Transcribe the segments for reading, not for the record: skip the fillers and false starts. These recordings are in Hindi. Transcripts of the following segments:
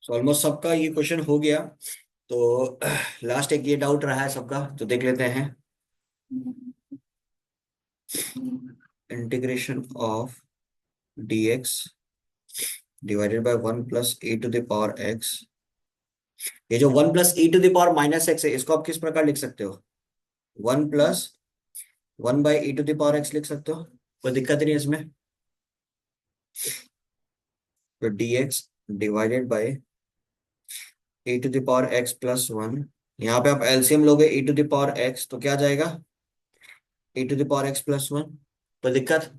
ऑलमोस्ट सबका ये क्वेश्चन हो गया। तो लास्ट एक ये डाउट रहा है सबका, तो देख लेते हैं। Integration of dx divided by 1 + e⁻x। ये जो 1 + e⁻−x है, इसको आप किस प्रकार लिख सकते हो? 1 + 1/e⁻x लिख सकते हो, कोई दिक्कत नहीं है इसमें। तो dx डिवाइडेड बाय e⁻x+1। यहाँ पे आप एलसीएम लोगे e⁻x, तो क्या जाएगा? e⁻x+1। तो दिक्कत।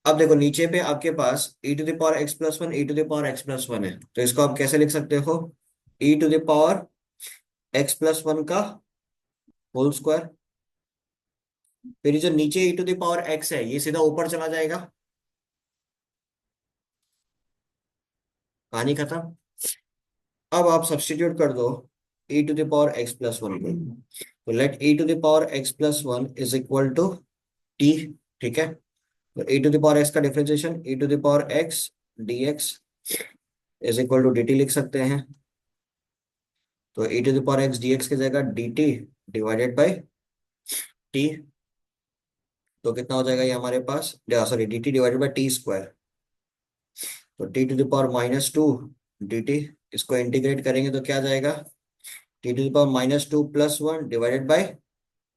अब देखो नीचे पे आपके पास e⁻x+1 e⁻x+1 है, तो इसको आप कैसे लिख सकते हो? e⁻x+1 का होल स्क्वायर। फिर ये जो नीचे e⁻x है, ये सीधा ऊपर चला जाएगा। कहानी खत्म। अब आप सब्स्टिट्यूट कर दो e⁻x+1 को। तो let e⁻x+1 is equal to t। ठीक है, तो e⁻x का differentiation e⁻x dx is equal to dt लिख सकते हैं। तो e⁻x dx की जगह dt डिवाइडेड बाय t। तो कितना हो जाएगा ये हमारे पास? Sorry, dt divided by t square. तो t⁻−2 dt, इसको इंटीग्रेट करेंगे तो क्या जाएगा? t⁻−2+1 divided by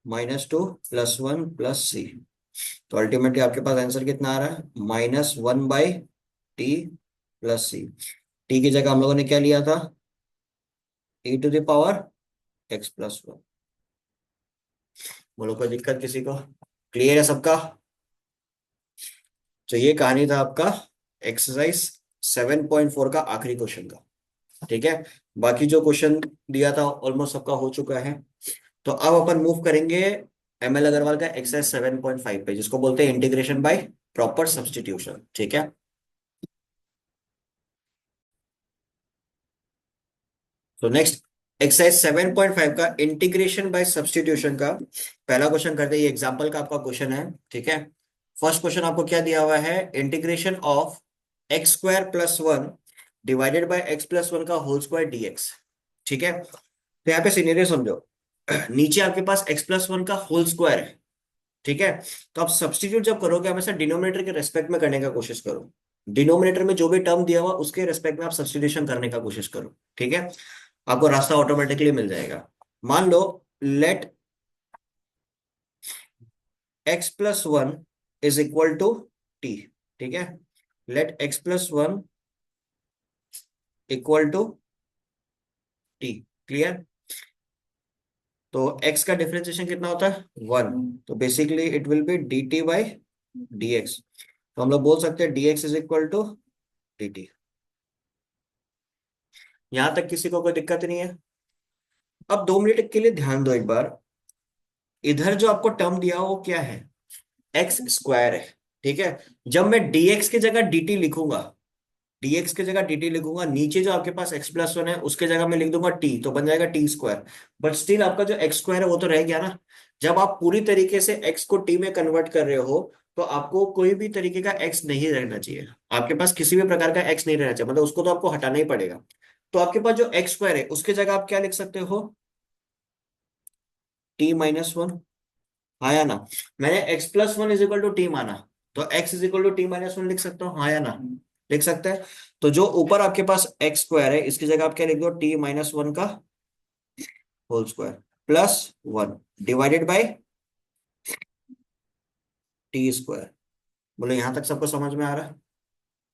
-2+1+c। तो अल्टीमेटली आपके पास आंसर कितना आ रहा है? -1/t+c। टी की जगह हम लोगों ने क्या लिया था? e⁻x+1। बोलो, कोई दिक्कत किसी को? क्लियर है सबका? तो ये कहानी था आपका एक्सरसाइज 7.4 का आखिरी क्वेश्चन का। ठीक है, बाकी जो क्वेश्चन दिया था ऑलमोस्ट सबका हो चुका है। तो अब अपन मूव करेंगे एमएल अग्रवाल का एक्सरसाइज 7.5 पे, जिसको बोलते हैं इंटीग्रेशन बाय प्रॉपर सब्स्टिट्यूशन। ठीक है, तो नेक्स्ट एक्सरसाइज 7.5 का इंटीग्रेशन बाय सब्स्टिट्यूशन का पहला क्वेश्चन करते हैं। ये एग्जांपल का आपका क्वेश्चन है। ठीक है, फर्स्ट क्वेश्चन आपको क्या दिया हुआ है? Integration of x² + 1 divided by x+1 का होल स्क्वायर dx। ठीक है, तो यहाँ पे सिनेरियो समझो। नीचे आपके पास x+1 का होल स्क्वायर है। ठीक है, तो आप सब्स्टिट्यूट जब करोगे, हमेशा डिनोमिनेटर के रेस्पेक्ट में करने का कोशिश करो। डिनोमिनेटर में जो भी टर्म दिया हुआ उसके रेस्पेक्ट में आप सब्स्टिट्यूशन करने का कोशिश करो। ठीक है, आपको रास्ता ऑटोमेटिकली मिल जाएगा। मान लो let x+1 is equal to t। ठीक है, let x+1 equal to t। Clear? तो x का डिफरेंशिएशन कितना होता है? 1। तो basically it will be dt/dx। तो हम लोग बोल सकते हैं dx is equal to dt। यहां तक किसी को कोई दिक्कत नहीं है? अब 2 मिनट के लिए ध्यान दो एक बार। इधर जो आपको टर्म दिया हो वो क्या है? x² है। ठीक है, जब मैं dx की जगह dt लिखूंगा, dx की जगह dt लिखूंगा, नीचे जो आपके पास x+1 है उसके जगह मैं लिख दूंगा t, तो बन जाएगा t²। बट स्टिल आपका जो x² है वो तो रह गया ना। जब आप पूरी तरीके से x को t में कन्वर्ट कर रहे हो, तो आपको कोई भी तरीके का x नहीं रहना चाहिए। आपके पास किसी भी प्रकार का x नहीं रहना चाहिए, मतलब उसको तो आपको हटाना ही पड़ेगा। तो आपके पास जो x² है उसके जगह आप क्या लिख सकते हो? t-1। हाँ या ना? मैंने x+1 is equal to T माना, तो x is equal to t-1 लिख सकता हूँ। हाँ या ना? लिख सकते हैं। तो जो ऊपर आपके पास x² है, इसकी जगह आप क्या लिख दो? t-1 का whole square +1 divided by t²। बोलो, यहां तक सबको समझ में आ रहा है?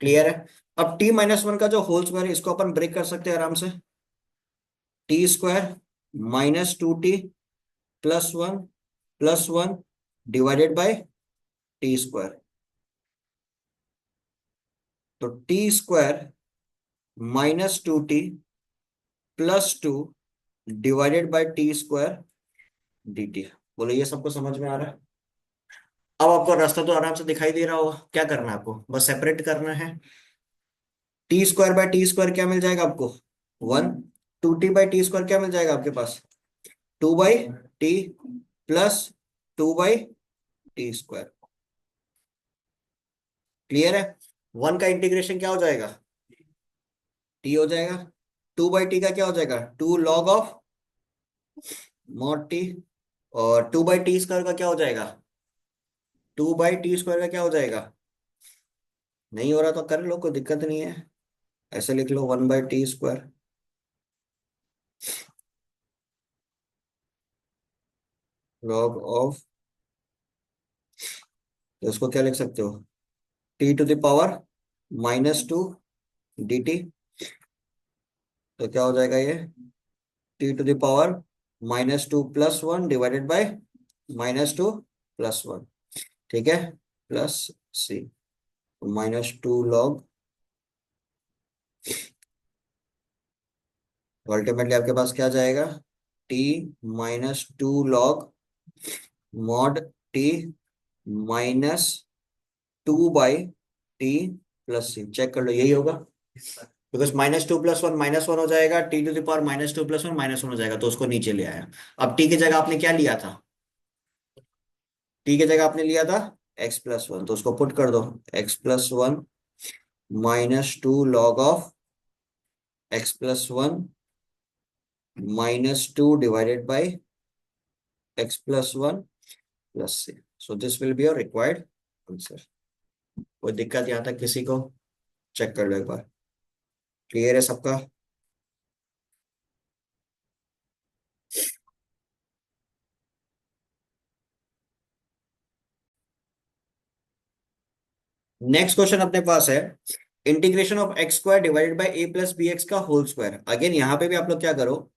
क्लियर है? अब t-1 का जो होल स्क्वायर है, इसको अपन ब्रेक कर सकते हैं आराम से। t²-2t+1 divided by t²। तो t²-2t+2 डिवाइडेड बाय t²dt। बोलो, ये सबको समझ में आ रहा है? अब आपको रास्ता तो आराम से दिखाई दे रहा होगा। क्या करना है आपको? बस सेपरेट करना है। t²/t² क्या मिल जाएगा आपको? 1। 2t/t² क्या मिल जाएगा आपके पास? 2/t plus 2/t²। क्लियर है? 1 का इंटीग्रेशन क्या हो जाएगा? t हो जाएगा। 2/t का क्या हो जाएगा, 2 log of mod t। और 2/t² का क्या हो जाएगा, 2/t² का क्या हो जाएगा। नहीं हो रहा तो कर लो, कोई दिक्कत नहीं है, ऐसे लिख लो 1/t²। लॉग ऑफ, तो इसको क्या लिख सकते हो, t⁻⁻²dt। तो क्या हो जाएगा ये, t⁻⁻² डिवाइडेड बाय -2 + 1। ठीक है, प्लस c, -2 log, तो अल्टीमेटली आपके पास क्या जाएगा, t -2 log mod t -2/t + c। Check कर लो, यही होगा, बिकॉज -2 + 1 -1 हो जाएगा, t⁻²² -1 हो जाएगा, तो उसको नीचे ले आया। अब t की जगह आपने क्या लिया था, t की जगह आपने लिया था x+1, तो उसको पुट कर दो, x+1 -2 log of x+1 -2 divided by x+1 + c। So this will be your required answer. कोई दिक्कत यहाँ तक किसी को, चेक कर लो एक बार, क्लियर है सबका। नेक्स्ट क्वेश्चन अपने पास है, integration of x² divided by a + bx का होल स्क्वायर। अगेन यहाँ पे भी आप लोग क्या करो,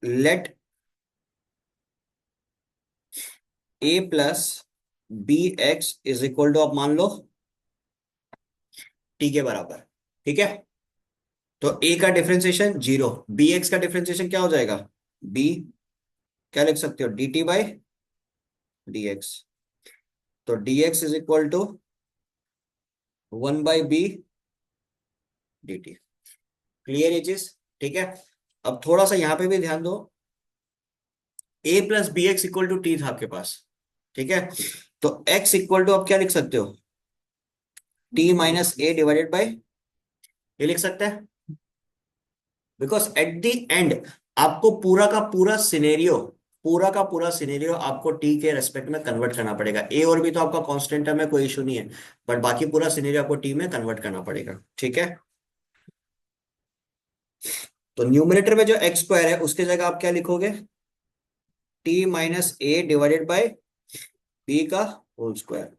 let a + bx is equal to, आप मान लो t के बराबर। ठीक है, तो a का डिफरेंशिएशन 0, bx का डिफरेंशिएशन क्या हो जाएगा, b, क्या लिख सकते हो, dt/dx। तो dx is equal to 1/b dt। Clear ये चीज, ठीक है। अब थोड़ा सा यहाँ पे भी ध्यान दो, a + bx equal to t था आपके पास, ठीक है। तो x इक्वल टू आप क्या लिख सकते हो, t - a डिवाइडेड बाय, ये लिख सकते हैं, बिकॉज एट द एंड आपको पूरा का पूरा सिनेरियो आपको टी के रेस्पेक्ट में कन्वर्ट करना पड़ेगा। ए और बी तो आपका कांस्टेंट टर्म है, कोई इशू नहीं है, बट बाकी पूरा सिनेरियो आपको टी में कन्वर्ट करना पड़ेगा। ठीक है, तो न्यूमरेटर में जो x² है उसके जगह आप क्या लिखोगे, t - a divided by b का होल स्क्वायर,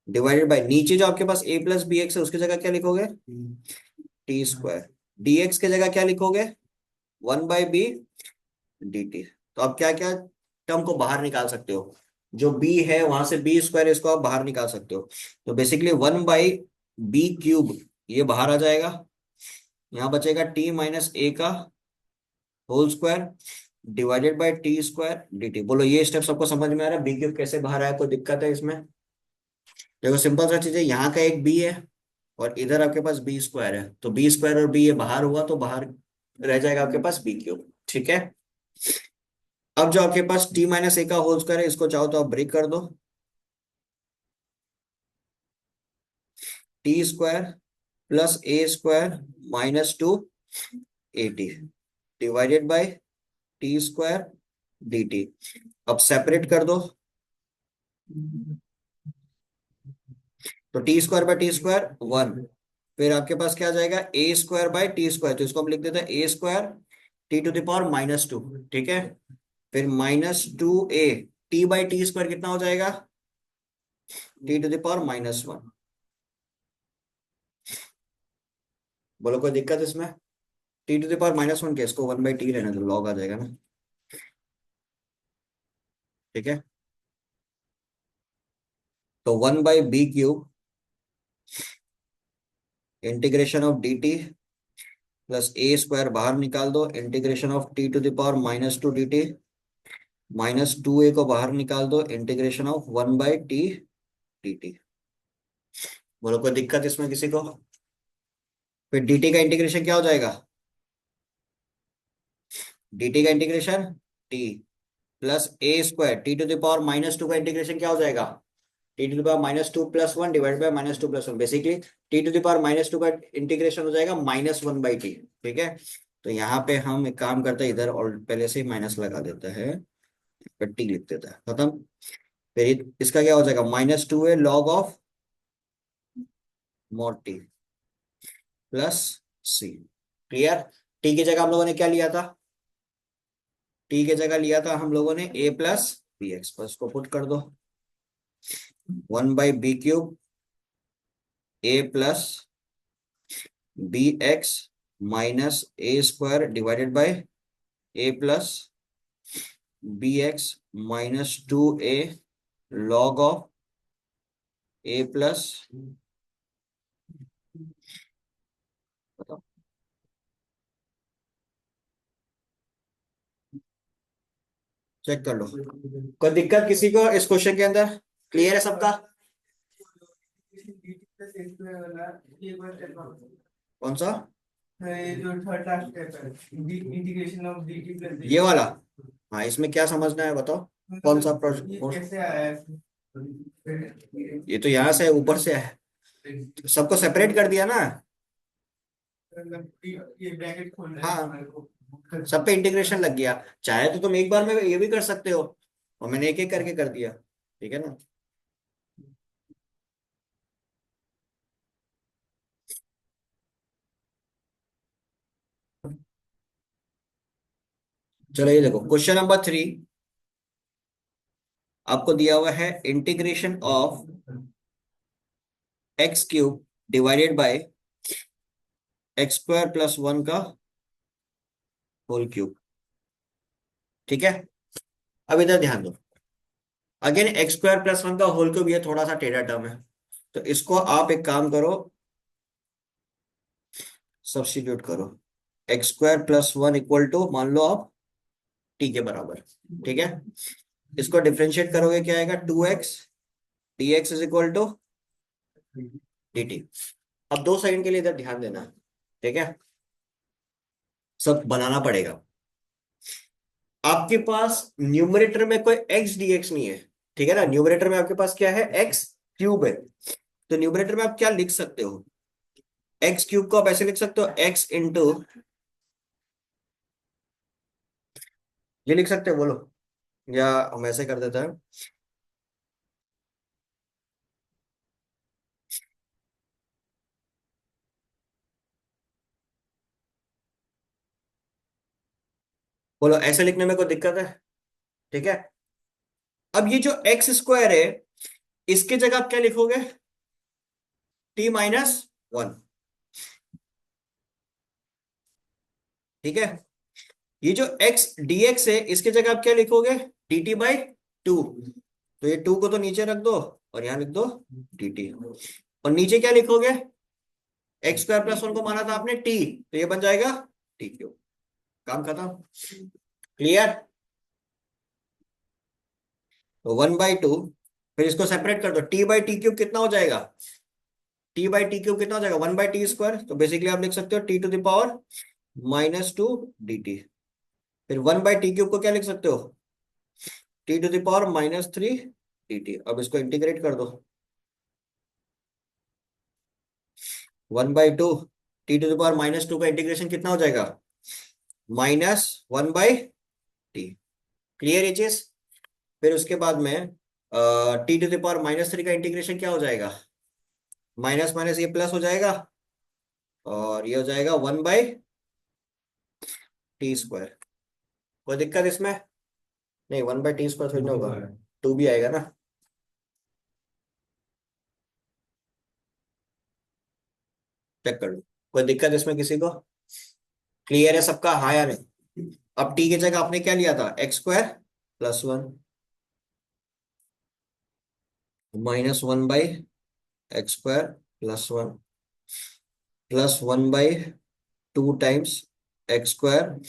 डिवाइडेड बाय, नीचे जो आपके पास a + bx है उसकी जगह क्या लिखोगे, t²। dx की जगह क्या लिखोगे, 1/b dt। तो आप क्या क्या टर्म को बाहर निकाल सकते हो, जो b है वहां से b² इसको आप बाहर निकाल सकते हो। तो बेसिकली 1/b³ ये बाहर आ जाएगा, यहाँ बचेगा t - a का whole square divided by t² dt। बोलो ये स्टेप सबको समझ में आ रहा है, b³ कैसे बाहर आया, कोई दिक्कत है इसमें। देखो सिंपल सा चीज है, यहाँ का एक b है और इधर आपके पास b² है, तो b² और b ये बाहर हुआ तो बाहर रह जाएगा आपके पास b³। ठीक है, अब जो आपके पास t - a का होल स्क्वायर है इसको चाहो तो आप ब्रेक कर दो, t² + a² -2 at divided by t² dt। अब सेपरेट कर दो, तो t² / t², 1। फिर आपके पास क्या आ जाएगा, a² / t², तो इसको हम लिख देते हैं a² t⁻²। ठीक है, फिर -2a t/t² कितना हो जाएगा, t⁻⁻1। बोलो कोई दिक्कत इसमें, t⁻⁻1 के इसको 1/t रहने दो, लॉग आ जाएगा ना। ठीक है, तो 1/b³ integration of dt + a² बाहर निकाल दो, integration of t⁻⁻2 dt -2a को बाहर निकाल दो, इंटीग्रेशन ऑफ 1/t dt। बोलो कोई दिक्कत इसमें किसी को। फिर dt का इंटीग्रेशन क्या हो जाएगा, dt का इंटीग्रेशन t + a² t⁻⁻2 का इंटीग्रेशन क्या हो जाएगा, t to the power -2 + 1 divide by -2 + 1, basically t to the power -2 का इंटीग्रेशन हो जाएगा -1/t। ठीक है, तो यहाँ पे हम एक काम करते हैं, इधर और पहले से ही माइनस लगा देता है, टी लिख देता है, खत्म। फिर इसका क्या हो जाएगा, -2 है log of mod t plus c। Clear. T की जगह हम लोगों ने क्या लिया था, टी की जगह लिया था हम लोगों ने a प्लस बी एक्स, बस को पुट कर दो, 1/b³ a plus b x minus a² divided by a plus b x -2a log of a plus, check कर लो, कोई दिक्कत किसी को इस क्वेश्चन के अंदर, क्लियर है सबका। कौन सा, ये जो थर्ड लास्ट स्टेप है, इंटीग्रेशन ऑफ dt प्लस ये वाला, हाँ इसमें क्या समझना है बताओ, कौन सा ये प्रोजेक्ट। कैसे आया है? ये तो यहाँ से ऊपर से है, सबको सेपरेट कर दिया ना। मतलब ये ब्रैकेट खोल रहा है हाँ, हमारे को। सब पे इंटीग्रेशन लग गया, चाहे तो तुम एक बार में ये भी कर सकते हो, और मैंने एक एक करके कर दिया, ठीक है ना। चलो ये देखो क्वेश्चन नंबर 3, आपको दिया हुआ है integration of x³ divided by x² + 1 का होल क्यूब। ठीक है, अब इधर ध्यान दो, अगेन x² + 1 का होल क्यूब, ये थोड़ा सा टेढ़ा टर्म है, तो इसको आप एक काम करो, सब्स्टिट्यूट करो, x² + 1 इक्वल टू मान लो आप t के बराबर। ठीक है, इसको डिफरेंशिएट करोगे क्या आएगा, 2x dx is equal to dt। अब 2 सेकंड के लिए इधर ध्यान देना, ठीक है, सब बनाना पड़ेगा। आपके पास न्यूमरेटर में कोई x dx नहीं है, ठीक है ना, न्यूमरेटर में आपके पास क्या है, x³ है, तो न्यूमरेटर में आप क्या लिख सकते हो, x³ को आप ऐसे लिख सकते हो, x इंटू, ये लिख सकते हो बोलो, या हम ऐसे कर देते हैं, बोलो ऐसे लिखने में कोई दिक्कत है, ठीक है। अब ये जो x² है, इसके जगह आप क्या लिखोगे, t-1, ठीक है। ये जो x dx है, इसके जगह आप क्या लिखोगे, dt/2, तो ये 2 को तो नीचे रख दो, और यहां लिख दो dt, और नीचे क्या लिखोगे, x² + 1 को माना था आपने t, तो ये बन जाएगा t³, काम खत्म। क्लियर, तो 1/2, फिर इसको सेपरेट कर दो, t/t³ कितना हो जाएगा, t/t³ कितना हो जाएगा, 1/t², तो बेसिकली आप लिख सकते हो t⁻²-2 dt। फिर 1/t³ को क्या लिख सकते हो, t⁻³ -3 dt। अब इसको इंटीग्रेट कर दो, 1/2, t⁻² का इंटीग्रेशन कितना हो जाएगा, -1/t। क्लियर ये चीज। फिर उसके बाद में t⁻³ का इंटीग्रेशन क्या हो जाएगा, माइनस माइनस ये प्लस हो जाएगा, और ये हो जाएगा 1/t²। कोई दिक्कत इसमें, नहीं 1/t² थोड़ी ना होगा, 2 भी आएगा ना, चेक कर लो, कोई दिक्कत इसमें किसी को, क्लियर है सबका, हाँ या नहीं। अब टी की जगह आपने क्या लिया था, x² + 1 -1/x² + 1 +1/2 टाइम्स x²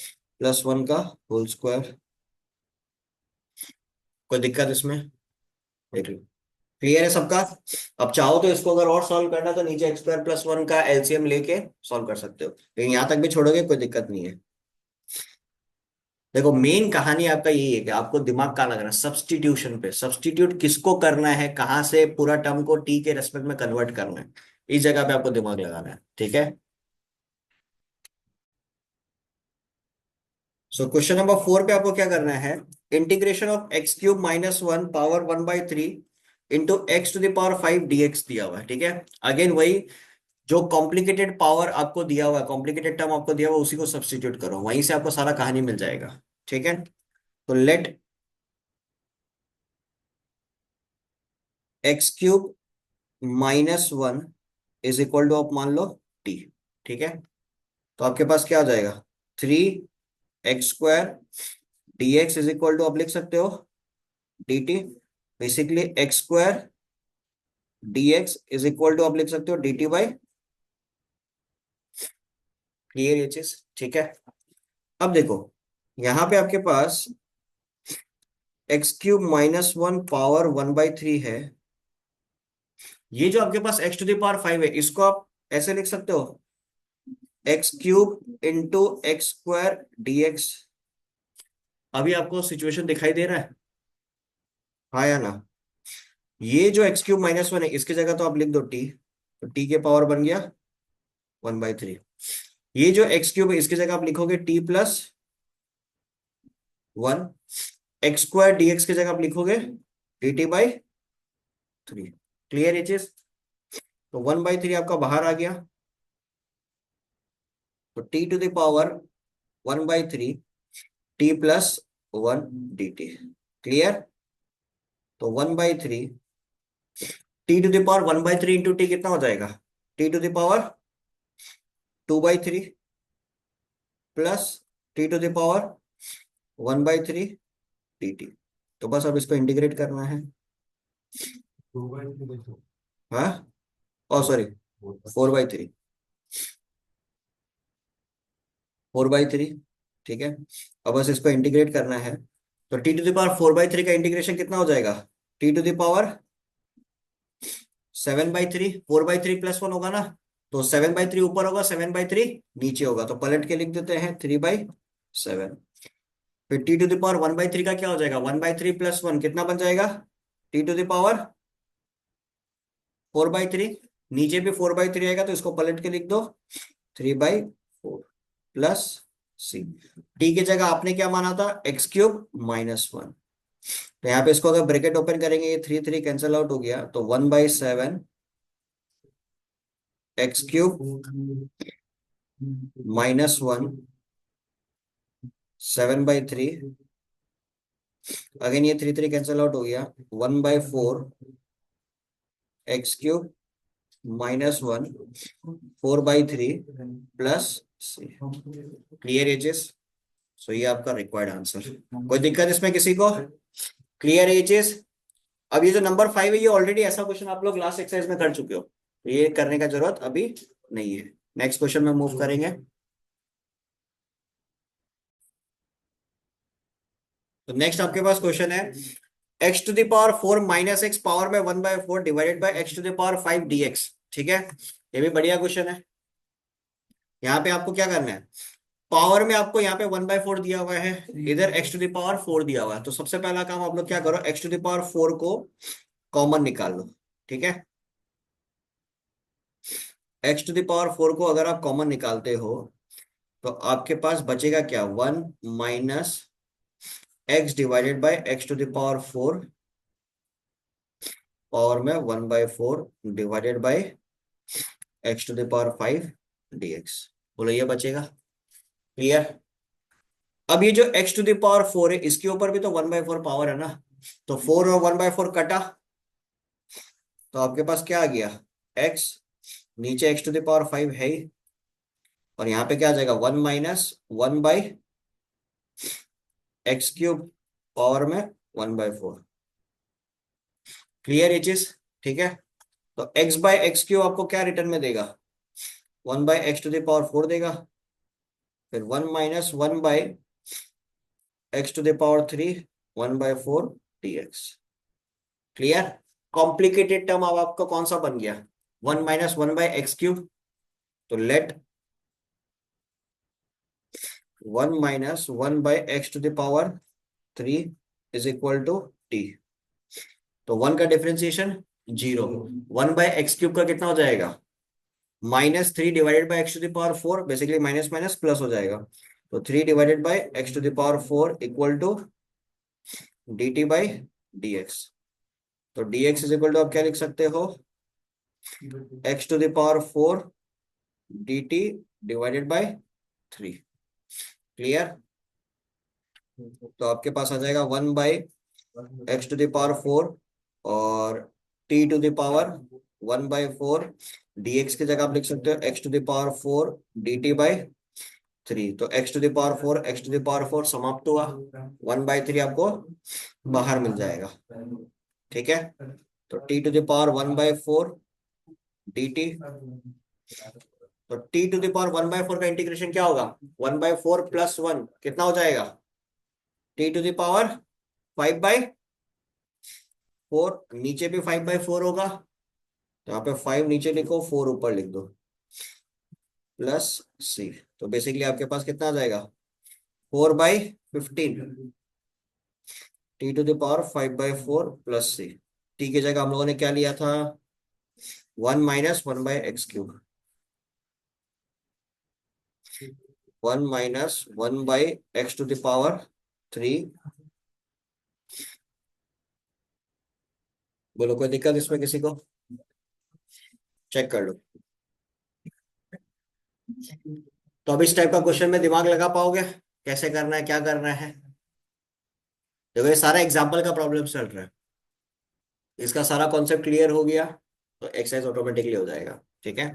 + 1 का होल स्क्वायर। कोई दिक्कत इसमें, देख लो, क्लियर है सबका। अब चाहो तो इसको अगर और सॉल्व करना तो नीचे x² + 1 का एलसीएम लेके सॉल्व कर सकते हो, लेकिन यहाँ तक भी छोड़ोगे कोई दिक्कत नहीं है। देखो मेन कहानी आपका यही है कि आपको दिमाग कहाँ लगाना है, सब्स्टिट्यूशन पे। सब्स्टिट्यूट किसको करना है, कहाँ से पूरा टर्म को टी के रेस्पेक्ट में कन्वर्ट करना है, इस जगह पे आपको दिमाग लगाना है, ठीक है। सो क्वेश्चन नंबर 4 पे आपको क्या करना है, integration of x cube minus one power 1/3 into x to the power 5 dx दिया हुआ है, ठीक है। अगेन वही, जो कॉम्प्लिकेटेड पावर आपको दिया हुआ है, कॉम्प्लिकेटेड टर्म आपको दिया हुआ है, उसी को सब्स्टिट्यूट करो, वहीं से आपको सारा कहानी मिल जाएगा, ठीक है। तो let x cube minus one is equal to, आप मान लो टी, ठीक है। तो आपके पास क्या आ जाएगा, 3 x² dx is equal to, आप लिख सकते हो dt, basically x² dx is equal to आप लिख सकते हो dt बाई, क्लियर ये चीज, ठीक है। अब देखो यहां पे आपके पास x cube minus one power 1/3 है, ये जो आपके पास एक्स टू द पावर 5 है, इसको आप ऐसे लिख सकते हो, x cube into x² dx। अभी आपको सिचुएशन दिखाई दे रहा है, हाँ या ना। ये जो एक्स क्यूब माइनस वन है, इसकी जगह तो आप लिख दो टी, तो टी के पावर बन गया 1/3। ये जो एक्स क्यूब है, इसकी जगह आप लिखोगे T plus one, x² dx की जगह आप लिखोगे dt/3। क्लियर ये चीज। तो 1/3 आपका बाहर आ गया, तो t to the power 1/3 t plus one dt। Clear. तो 1/3 t to the power 1/3 into t कितना हो जाएगा, t to the power 2/3 plus t to the power 1/3 dt। तो बस अब इसको इंटीग्रेट करना है। हाँ, ओ सॉरी, 4/3, 4/3, ठीक है। अब बस इसको इंटीग्रेट करना है, तो टी टू द पावर 4/3 का इंटीग्रेशन कितना हो जाएगा, t to the power 7/3, 4/3 plus one होगा ना, तो 7/3 ऊपर होगा, 7/3 नीचे होगा, तो पलट के लिख देते हैं 3/7। फिर टी टू द पावर 1/3 का क्या हो जाएगा, 1/3 प्लस वन कितना बन जाएगा, टी टू द पावर 4/3। नीचे भी 4/3 आएगा, तो इसको पलट के लिख दो 3/4 प्लस सी। टी की जगह आपने क्या माना था, एक्स क्यूब माइनस वन, तो यहाँ पे इसको अगर ब्रैकेट ओपन करेंगे, ये 3 3 कैंसिल आउट हो गया, तो 1/7 x cube minus one 7/3, again ये 3 3 कैंसिल आउट हो गया, 1/4 x cube minus one 4/3 plus c. Clear एजेस। सो ये आपका रिक्वायर्ड आंसर। कोई दिक्कत इसमें किसी को, क्लियर एजेस। अब ये जो नंबर 5 है, ये ऑलरेडी ऐसा क्वेश्चन आप लोग लास्ट एक्सरसाइज में कर चुके हो, तो ये करने का जरूरत अभी नहीं है। नेक्स्ट क्वेश्चन में मूव करेंगे। तो नेक्स्ट आपके पास क्वेश्चन है, x to the power 4 minus x power में 1/4 divided by x to the power 5 dx, ठीक है। ये भी बढ़िया क्वेश्चन है। यहाँ पे आपको क्या करना है, पावर में आपको यहाँ पे 1/4 दिया हुआ है, इधर एक्स टू द पावर 4 दिया हुआ है, तो सबसे पहला काम आप लोग क्या करो, एक्स टू द पावर 4 को कॉमन निकाल लो, ठीक है। एक्स टू द पावर 4 को अगर आप कॉमन निकालते हो, तो आपके पास बचेगा क्या, 1 - x divided by x to the power 4 power में 1/4 divided by x to the power 5 dx। बोलो ये बचेगा, क्लियर। अब ये जो एक्स टू द पावर 4 है, इसके ऊपर भी तो 1/4 पावर है ना, तो 4 और 1/4 कटा, तो आपके पास क्या आ गया, एक्स, नीचे एक्स टू द पावर 5 है ही, और यहाँ पे क्या आ जाएगा, 1 - 1/x³ पावर में 1/4। क्लियर ये चीज, ठीक है। तो x/x³ आपको क्या रिटर्न में देगा, 1/x टू द पावर 4 देगा, फिर 1 - 1/x to the power 3 1/4 dx। Clear. Complicated term अब आपका कौन सा बन गया, 1 - 1/x³। तो let 1 - 1/x⁻³ is equal to t. तो 1 का डिफरेंशिएशन 0। 1/x³ का कितना हो जाएगा? -3 / x⁴, basically minus minus plus हो जाएगा। तो 3 / x⁴ इक्वल टू dt/dx। तो dx इज इक्वल टू आप क्या लिख सकते हो? x⁴ dt divided bye 3। Clear? तो आपके पास आ जाएगा 1/x⁴ और t⁴ 1/4 dx की जगह आप लिख सकते हो x⁴ dt/3। तो x⁴ समाप्त हुआ, 1/3 आपको बाहर मिल जाएगा। ठीक है, तो t⁴ 1/4 dt। तो t⁴ 1/4 का इंटीग्रेशन क्या होगा? 1/4 + 1 कितना हो जाएगा? t⁴ 5/4। नीचे भी 5/4 होगा, तो यहाँ पे 5 नीचे लिखो, 4 ऊपर लिख दो, प्लस c। तो बेसिकली आपके पास कितना आ जाएगा? 4/15। t⁴ 5/4 plus c। t की जगह हम लोगों ने क्या लिया था? 1 - 1/x³। 1 - 1/x⁴। बोलो, कोई दिक्कत इसमें किसी को? चेक कर लो। तो अब इस टाइप का क्वेश्चन में दिमाग लगा पाओगे कैसे करना है, क्या करना है? देखो, ये सारा एग्जाम्पल का प्रॉब्लम चल रहा है, इसका सारा कॉन्सेप्ट क्लियर हो गया तो एक्सरसाइज ऑटोमेटिकली हो जाएगा। ठीक है,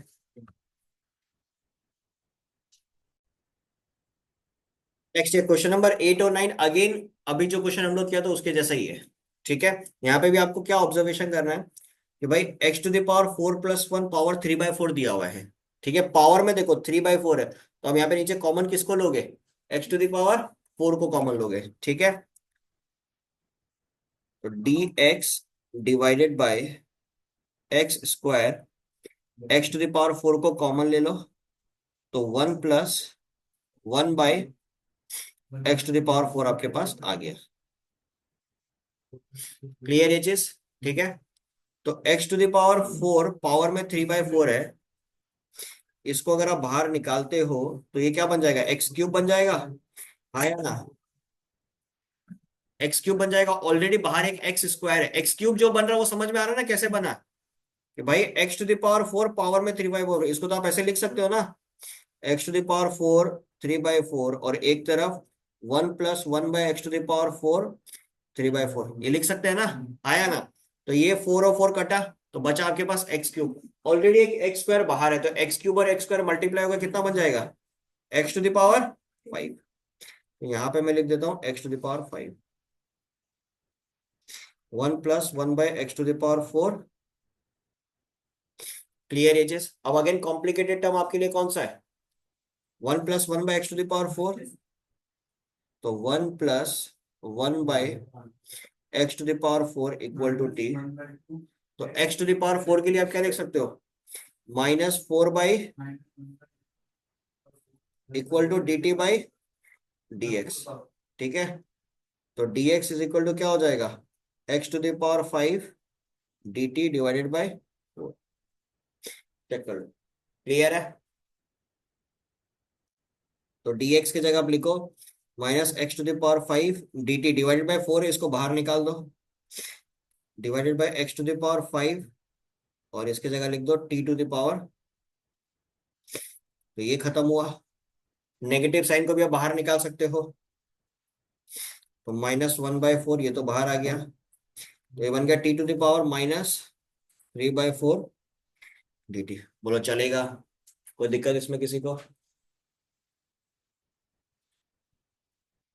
नेक्स्ट ये क्वेश्चन नंबर 8 और 9 अगेन। अभी जो क्वेश्चन हम लोग किया था उसके जैसा ही है। ठीक है, यहाँ पे भी आपको क्या ऑब्जर्वेशन करना है कि भाई x⁴ + 1 पावर 3/4 दिया हुआ है। ठीक है, पावर में देखो 3/4 है, तो हम यहाँ पे नीचे कॉमन किसको लोगे? x⁴ को कॉमन लोगे। ठीक है, तो dx divided by x²। x⁴ को कॉमन ले लो, तो 1 + 1/x⁴ आपके पास आ गया। क्लियर ये चीज? ठीक है, तो x⁴ पावर में 3/4 है, इसको अगर आप बाहर निकालते हो तो ये क्या बन जाएगा? x³ बन जाएगा। हाँ या ना? x³ बन जाएगा। ऑलरेडी बाहर एक x² है, x³ जो बन रहा है वो समझ में आ रहा है ना कैसे बना? कि भाई x⁴ पावर में 3/4, इसको तो आप ऐसे लिख सकते हो ना, x⁴ 3/4 और एक तरफ 1 + 1/x⁴ 3/4, ये लिख सकते हैं ना? आया ना? तो ये 4 और 4 कटा, तो बचा आपके पास x³। ऑलरेडी एक x² बाहर है, तो x³ और x² मल्टीप्लाई होगा, कितना बन जाएगा? x⁵ यहाँ पे मैं लिख देता हूँ x⁵। 1 + 1/x⁴। क्लियर एजेस? अब अगेन कॉम्प्लिकेटेड टर्म आपके लिए कौन सा है? 1 + 1/x⁴। तो 1 + 1/x⁴ इक्वल टू टी। तो x⁴ के लिए आप क्या लिख सकते हो? -4 इक्वल टू dt/dx। ठीक है, तो dx इज इक्वल टू क्या हो जाएगा? x⁵ dt divided bye 4। Check कर लो, क्लियर है? तो dx की जगह आप लिखो -x⁵ dt डिवाइडेड बाय 4 है, इसको बाहर निकाल दो, डिवाइडेड बाय x⁵, और इसके जगह लिख दो t⁴। तो ये खत्म हुआ। नेगेटिव साइन को भी आप बाहर निकाल सकते हो, तो -1/4 ये तो बाहर आ गया, तो ये बन गया t⁴ -3/4 dt। बोलो चलेगा? कोई दिक्कत इसमें किसी को?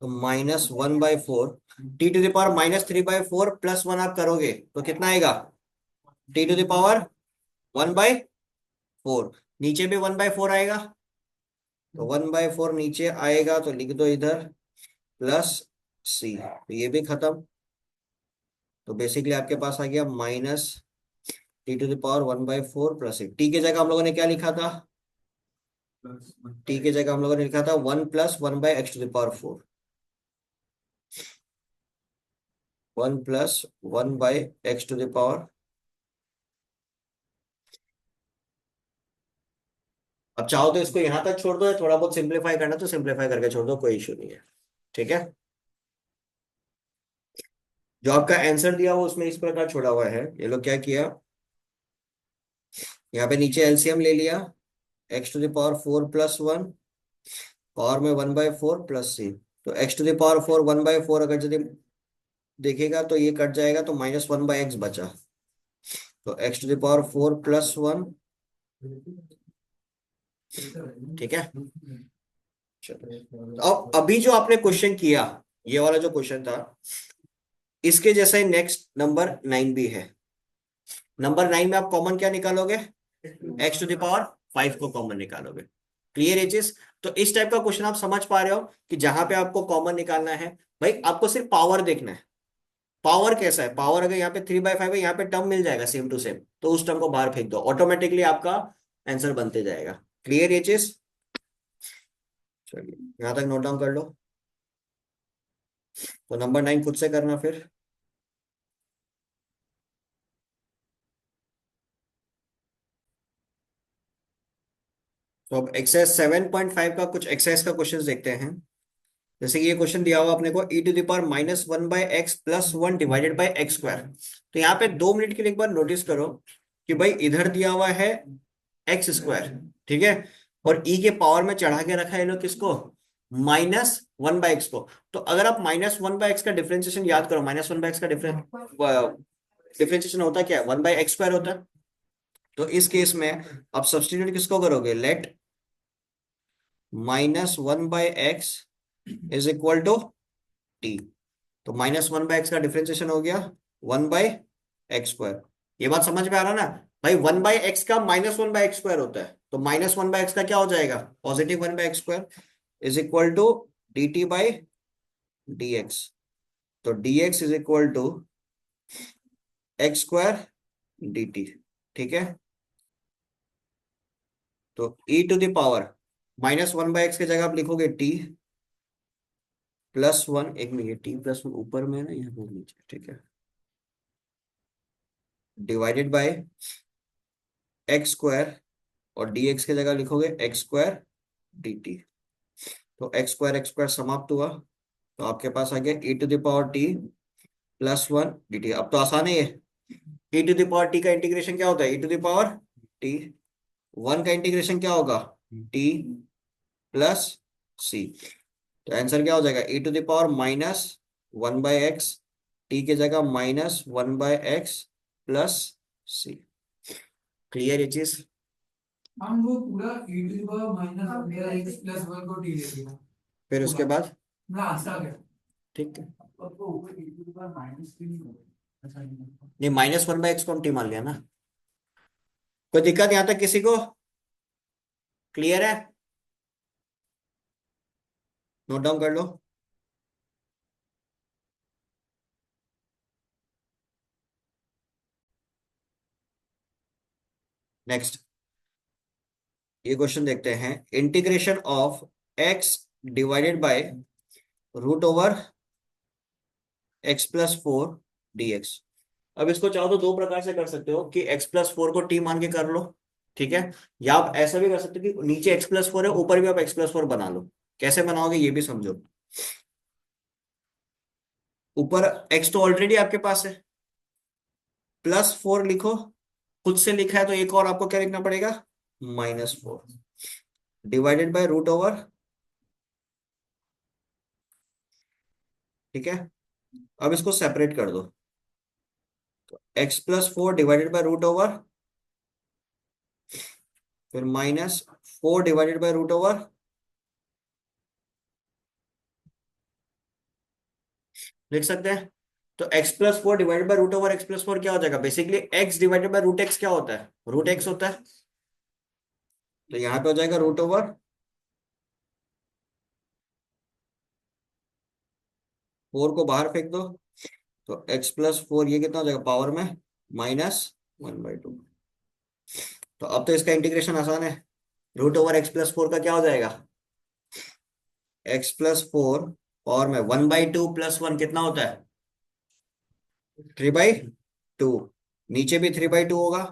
तो -1/4 t⁴ -3/4 + 1 आप करोगे तो कितना आएगा? t⁴ 1/4, नीचे भी 1/4 आएगा, तो 1/4 नीचे आएगा, तो लिख दो इधर प्लस c। तो ये भी खत्म। तो बेसिकली आपके पास आ गया -t⁴ 1/4 + c। टी की जगह हम लोगों ने क्या लिखा था? टी की जगह हम लोगों ने लिखा था 1 + 1/x⁴, 1 + 1/x⁴। अब चाहो तो इसको यहां तक छोड़ दो, या थोड़ा बहुत सिंप्लीफाई करना तो सिंप्लीफाई करके छोड़ दो, कोई इशू नहीं है। ठीक है, जो आपका आंसर दिया वो उसमें इस प्रकार छोड़ा हुआ है। ये लोग क्या किया, यहाँ पे नीचे एलसीएम ले लिया, x⁴ + 1, पावर में 1/4 + c। तो x⁴ 1/4 अगर यदि देखेगा तो ये कट जाएगा, तो -1/x बचा। तो x⁴ + 1। ठीक है, चलो अब अभी जो आपने क्वेश्चन किया, ये वाला जो क्वेश्चन था, इसके जैसा ही नेक्स्ट नंबर 9 भी है। नंबर 9 में आप कॉमन क्या निकालोगे, x⁵ को कॉमन निकालोगे। क्लियर है चीज। तो इस टाइप का क्वेश्चन आप समझ पा रहे हो कि जहां पे आपको कॉमन निकालना है, भाई आपको सिर्फ पावर देखना है। पावर कैसा है, पावर अगर यहाँ पे 3/5 है, यहाँ पे टर्म मिल जाएगा सेम टू सेम, तो उस टर्म को बाहर फेंक दो, ऑटोमेटिकली आपका आंसर बनते जाएगा। क्लियर ये चीज। चलिए यहां तक नोट डाउन कर लो। तो नंबर 9 खुद से करना फिर। तो अब एक्सरसाइज 7.5 का कुछ एक्सरसाइज का क्वेश्चन देखते हैं। जैसे कि ये क्वेश्चन दिया हुआ अपने को e⁻⁻1/x+1 / तो यहाँ पे 2 मिनट के लिए एक बार नोटिस करो कि भाई इधर दिया हुआ है x², ठीक है, और e के पावर में चढ़ा के रखा है लोग किसको, -1/x को। तो अगर आप -1/x का डिफरेंशिएशन याद करो, -1/x का डिफरेंशिएशन होता क्या है, 1/x² होता है। तो इस केस में आप सब्स्टिट्यूट किसको करोगे, लेट -1/x = t। तो -1/x का डिफरेंशिएशन हो गया 1/x²। ये बात समझ में आ रहा ना भाई, 1/x का -1/x² होता है, तो -1/x का क्या हो जाएगा, +1/x² dt/dx। तो dx x² dt। ठीक है, तो e⁻, -1/x की जगह आप लिखोगे t+1। एक मिनट, t+1 ऊपर में है ना, यहाँ पे नीचे, ठीक है, डिवाइडेड बाय x², और dx की जगह लिखोगे x² dt। तो x² समाप्त हुआ, तो आपके पास आ गया e⁻t+1 dt। अब तो आसान है ये। e⁻t का इंटीग्रेशन क्या होता है, e⁻t1 का इंटीग्रेशन क्या होगा, t+c। तो आंसर क्या हो जाएगा, e⁻−1/x, t की जगह -1/x+c। क्लियर ये चीज। हम वो पूरा e⁻−1/x+1 को टी ले लिया फिर उसके पूरा, बाद, मतलब आसान है। ठीक है, अब तो ऊपर e⁻−3 नहीं होगा, ऐसा नहीं होगा। नहीं -1/x को हम टी मान लिया ना। कोई दिक्कत यहां तक किसी को, क्लियर है, नोट डाउन कर लो। नेक्स्ट ये क्वेश्चन देखते हैं, integration of x divided by √x+4 dx। अब इसको चाहो तो दो प्रकार से कर सकते हो कि x+4 को t मान के कर लो, ठीक है, या आप ऐसा भी कर सकते हो कि नीचे x+4 है, ऊपर भी आप x+4 बना लो। कैसे बनाओगे ये भी समझो। ऊपर x तो ऑलरेडी आपके पास है, +4 लिखो, खुद से लिखा है तो एक और आपको क्या लिखना पड़ेगा, -4, डिवाइडेड बाय √। ठीक है, अब इसको सेपरेट कर दो, x+4 डिवाइडेड बाय √, फिर -4 डिवाइडेड बाय √। लिख सकते हैं। तो x+4 डिवाइडेड बाय √, x+4 क्या हो जाएगा, basically x divided by √x क्या होता है, √x होता है। तो यहाँ पे हो जाएगा √, 4 को बाहर फेंक दो, तो x+4 ये कितना हो जाएगा पावर में, -1/2। तो अब तो इसका इंटीग्रेशन आसान है, root over x plus four का क्या हो जाएगा, एक्स प्लस फोर और में 1/2 प्लस वन कितना होता है, 3/2। नीचे भी 3/2 होगा,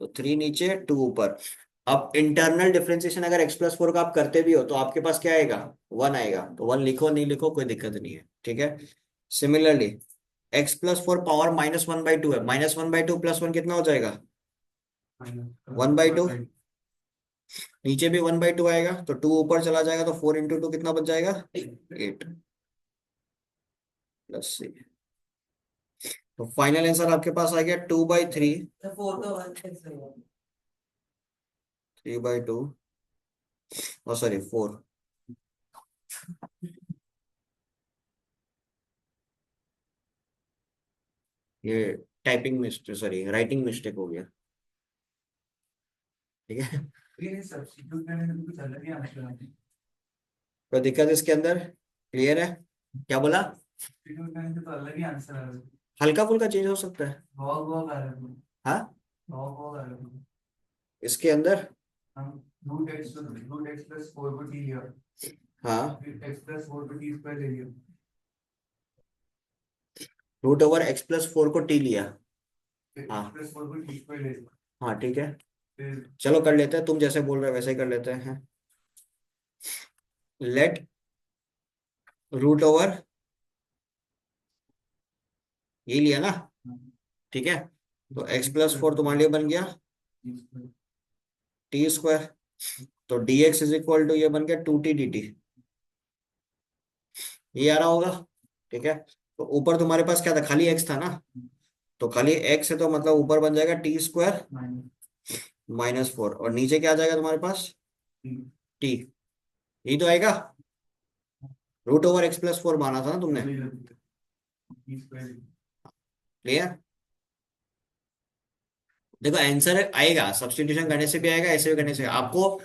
तो 3 नीचे 2 ऊपर। अब इंटरनल डिफरेंशिएशन अगर एक्स प्लस फोर का आप करते भी हो तो आपके पास क्या आएगा, 1 आएगा। तो 1 लिखो नहीं लिखो कोई दिक्कत नहीं है, ठीक है। Similarly x plus four power -1/2 है, -1/2 प्लस वन कितना हो जाएगा, 1/2। नीचे भी 1/2 आएगा, तो 2 ऊपर चला जाएगा, तो 4 × 2 कितना बच जाएगा, 8 प्लस सी। तो फाइनल आंसर आपके पास आ गया 2/3, 3/2, और सॉरी 4। ये typing mistake, sorry writing mistake हो गया, ठीक है। ये सब्स्टिट्यूट करने में कुछ अलग ही आंसर आते हैं। कोई दिक्कत इसके अंदर, क्लियर है, क्या बोला, सब्स्टिट्यूट करने से तो अलग ही आंसर आ रहा है। हल्का फुल्का चेंज हो सकता है। लॉग लॉग आ रहा है। हाँ, लॉग लॉग आ रहा है। इसके अंदर, हम रूट एक्स प्लस फोर को टी लिया, हाँ, फिर एक्स प्लस फोर को टी स्क्वायर ले लिया, root over x plus four को टी लिया, फिर एक्स हाँ प्लस फोर को टी स्क्वायर ले लिया, हाँ ठीक है। फिर चलो कर लेते हैं, तुम जैसे बोल रहे हो वैसे ही कर लेते हैं। लेट रूट ओवर, ये लिया ना, ठीक है। तो एक्स प्लस फोर तुम्हारे लिए बन गया टी स्क्वायर। टी स्क्वायर, तो d x is equal to ये बन गया 2t dt, ये आ रहा होगा, ठीक है। तो ऊपर तुम्हारे पास क्या था, खाली एक्स था ना, तो खाली एक्स है तो मतलब ऊपर बन जाएगा t² -4, और नीचे क्या आ जाएगा तुम्हारे पास, टी, यही तो आएगा। Root over x plus four माना था ना तुमने, टी स्क्वायर। क्लियर। देखो आंसर आएगा, सब्स्टिट्यूशन करने से भी आएगा, ऐसे भी करने से, आपको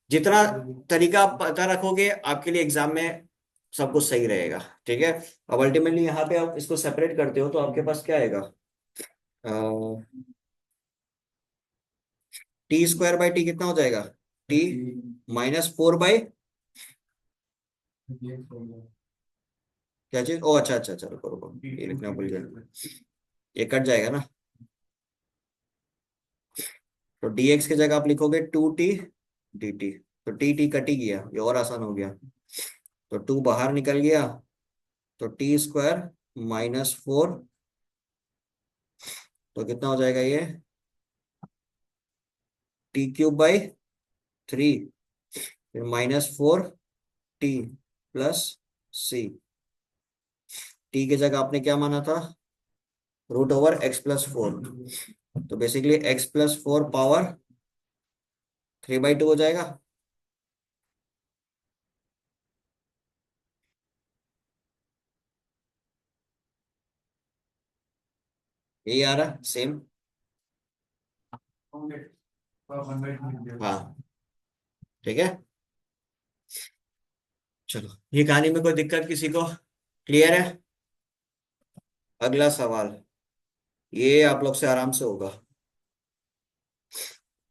जितना तरीका आप पता रखोगे आपके लिए एग्जाम में सब कुछ सही रहेगा, ठीक है। अब अल्टीमेटली यहाँ पे आप इसको सेपरेट करते हो तो आपके पास क्या आएगा, t² / t कितना हो जाएगा, t -4/, क्या चीज, ओ अच्छा अच्छा, चलो करो करो, ये लिखना भूल गया, ये कट जाएगा ना, तो dx की जगह आप लिखोगे 2t dt, तो टी कट ही गया, ये और आसान हो गया, तो 2 बाहर निकल गया, तो t² -4, तो कितना हो जाएगा ये, t³ / 3, फिर -4t प्लस सी। टी की जगह आपने क्या माना था, root over x plus four, तो basically x plus four power 3/2 हो जाएगा। यही आ रहा सेम, हाँ ठीक है। चलो ये कहानी में कोई दिक्कत किसी को, क्लियर है। अगला सवाल, ये आप लोग से आराम से होगा,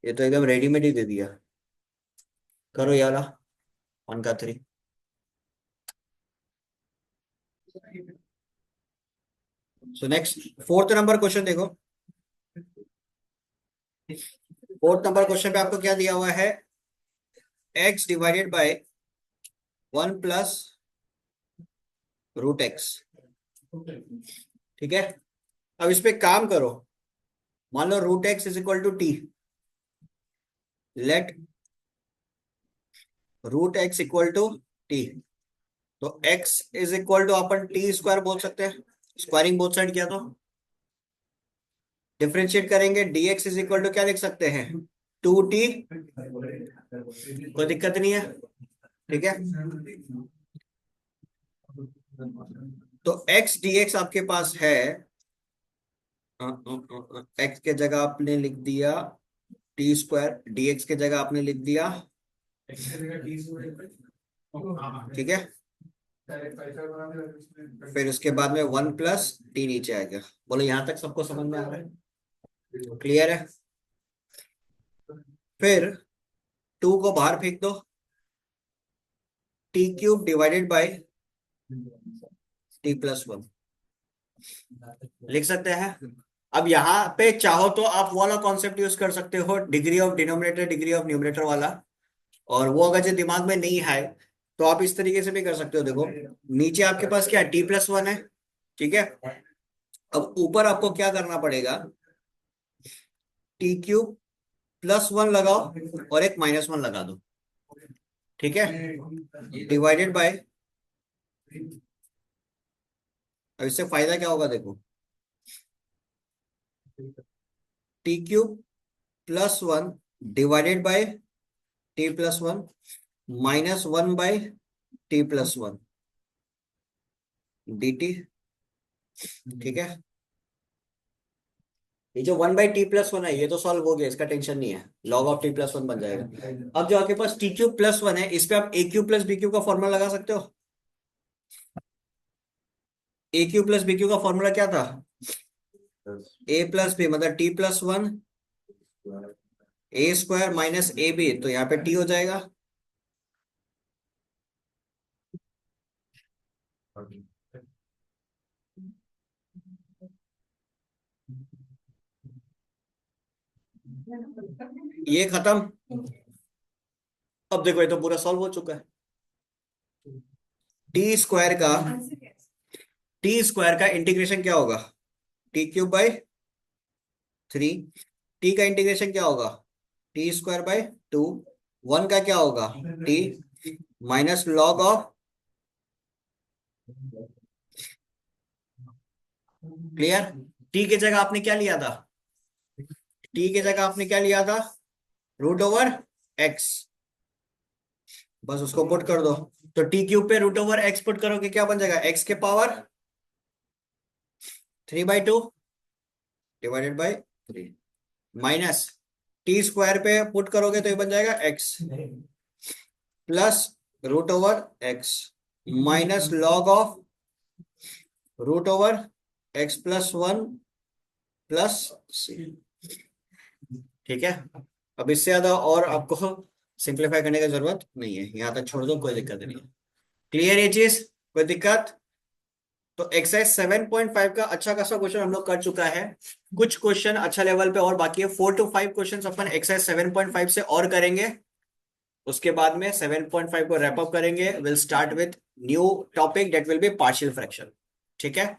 ये तो एकदम रेडीमेड ही दे दिया, करो ये वाला 1 का 3। So next fourth number question देखो, फोर्थ नंबर क्वेश्चन पे आपको क्या दिया हुआ है, x/1 + √x, ठीक है। अब इस पे काम करो, मान लो √x = t, let √x = t, तो x अपन t² बोल सकते हैं, स्क्वायरिंग बोथ साइड किया तो डिफरेंशिएट करेंगे, dx क्या लिख सकते हैं, 2t, कोई दिक्कत नहीं है, ठीक है। तो x dx आपके पास है, x के जगह आपने लिख दिया t², dx के जगह आपने लिख दिया, ठीक है। फिर उसके बाद में 1 + t नीचे आ गया। बोलो यहां तक सबको समझ में आ रहा है, क्लियर है। फिर 2 को बाहर फेंक दो, t³ डिवाइडेड बाय t+1 लिख सकते हैं। अब यहाँ पे चाहो तो आप वो वाला कॉन्सेप्ट यूज कर सकते हो, degree of denominator degree of numerator वाला। और वो अगर जो दिमाग में नहीं है तो आप इस तरीके से भी कर सकते हो। देखो नीचे आपके पास क्या है, t+1 है, ठीक है। अब ऊपर आपको क्या करना पड़ेगा, t³ +1 लगाओ और एक -1 लगा दो, ठीक है, डिवाइडेड बाय। अब इससे फायदा क्या होगा देखो, t³ +1 divided by t+1 -1/t+1 dt, ठीक है। ये जो 1/t+1 है ये तो सॉल्व हो गया, इसका टेंशन नहीं है, log ऑफ t+1 बन जाएगा। अब जो आपके पास t³ +1 है इस पे आप a³ + b³ का फॉर्मूला लगा सकते हो। a³ + b³ का फॉर्मूला क्या था, a+b मतलब t+1 a² -ab, तो यहाँ पे t हो जाएगा। ये खत्म। अब देखो ये तो पूरा सॉल्व हो चुका है। टी स्क्वायर का इंटीग्रेशन क्या होगा, t³ / 3। टी का इंटीग्रेशन क्या होगा, t² / 2। 1 का क्या होगा, t minus log of, clear. T की जगह आपने क्या लिया था, टी की जगह आपने क्या लिया था, √x, बस उसको पुट कर दो। तो t³ पे √x पुट करोगे क्या बन जाएगा, x⁻³ divided by 3 minus t² पे पुट करोगे तो ये बन जाएगा x plus √x minus log of √x+1 plus c, ठीक है। अब इससे ज्यादा और आपको सिंप्लीफाई करने की जरूरत नहीं है, यहाँ तक छोड़ दो, कोई दिक्कत नहीं है। क्लियर ये चीज, कोई दिक्कत। तो एक्सरसाइज 7.5 का अच्छा खासा क्वेश्चन हम लोग कर चुका है। कुछ क्वेश्चन अच्छा लेवल पे और बाकी है, 4 to 5 क्वेश्चन अपन एक्सरसाइज 7.5 से और करेंगे। उसके बाद में 7.5 को रैप अप करेंगे, will start with new topic that will be partial fraction, ठीक है।